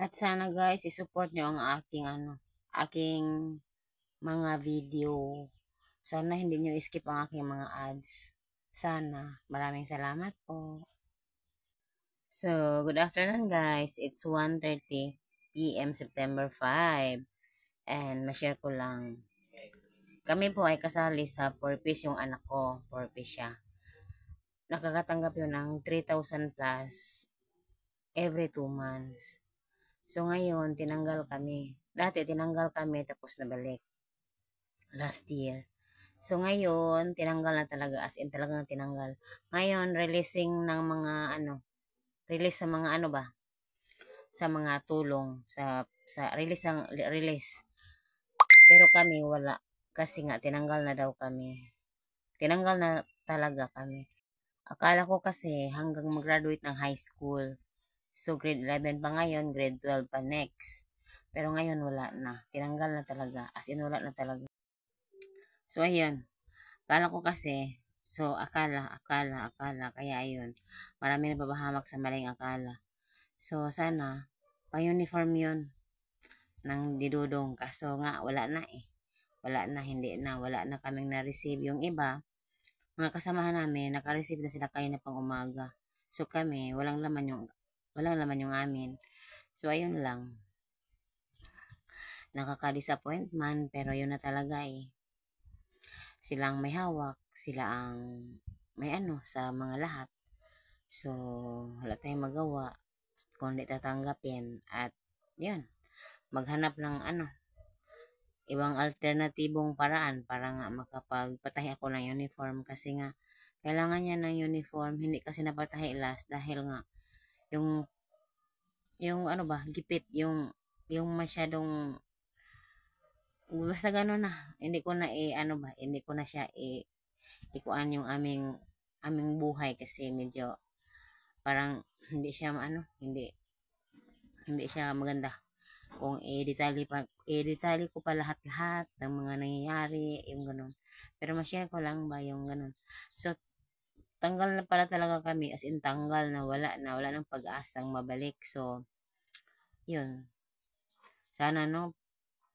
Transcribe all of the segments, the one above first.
At sana guys, i-support nyo ang aking mga video. Sana hindi nyo skip ang aking mga ads. Sana. Maraming salamat po. So, good afternoon guys. It's 1:30 PM September 5. And ma-share ko lang. Kami po ay kasali sa Purpose yung anak ko. Purpose siya. Nakakatanggap yun ng 3,000 plus every 2 months. So ngayon, tinanggal kami. Dati tinanggal kami tapos nabalik. Last year. So ngayon, tinanggal na talaga. As in talagang tinanggal. Ngayon, releasing ng mga release sa mga ba? Sa mga tulong. Sa release. Pero kami wala. Kasi nga, tinanggal na daw kami. Tinanggal na talaga kami. Akala ko kasi hanggang mag-graduate ng high school. So, grade 11 pa ngayon, grade 12 pa next. Pero ngayon, wala na. Tinanggal na talaga. As in, wala na talaga. So, ayun. Akala ko kasi, akala. Kaya, ayun. Marami na pabahamak sa maling akala. So, sana, pa-uniform yun ng didudong. Kaso nga, wala na eh. Wala na, hindi na. Wala na kaming na-receive. Yung iba, mga kasamahan namin, naka-receive na sila kanina pang umaga. So, kami, walang laman yung amin. So, ayun lang. Nakaka-disappointment, pero yun na talaga eh. Sila ang may hawak, sila ang may sa mga lahat. So, wala tayong magawa kundi tatanggapin at yun, maghanap ng ibang alternatibong paraan para nga makapagpatahi ako ng uniform kasi nga kailangan niya ng uniform, hindi kasi napatahi last dahil nga yung gipit, yung masyadong basta gano'n na. Hindi ko na hindi ko na siya ikuan yung aming buhay kasi medyo parang hindi siya hindi siya maganda. Kung i-detalye ko pa lahat-lahat ng mga nangyayari, yung ganun. Pero ma-share ko lang ba yung ganun. So, tanggal na pala talaga kami, as in tanggal na, wala ng pag-asang mabalik. So, yun. Sana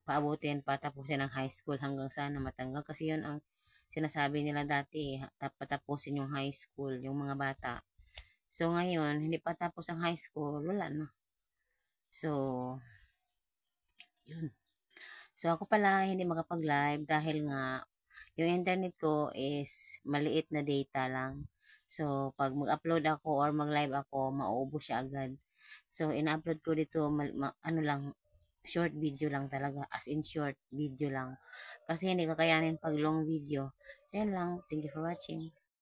paabutin, patapusin ang high school hanggang sana matanggal. Kasi yun ang sinasabi nila dati, patapusin yung high school, yung mga bata. So, ngayon, hindi pa tapos ang high school, wala na. So, yun. So, ako pala hindi makapag-live dahil nga yung internet ko is maliit na data lang. So, pag mag-upload ako or mag-live ako, mauubos siya agad. So, ina-upload ko dito, lang, short video lang talaga. As in short video lang. Kasi hindi kakayanin pag long video. So, yan lang. Thank you for watching.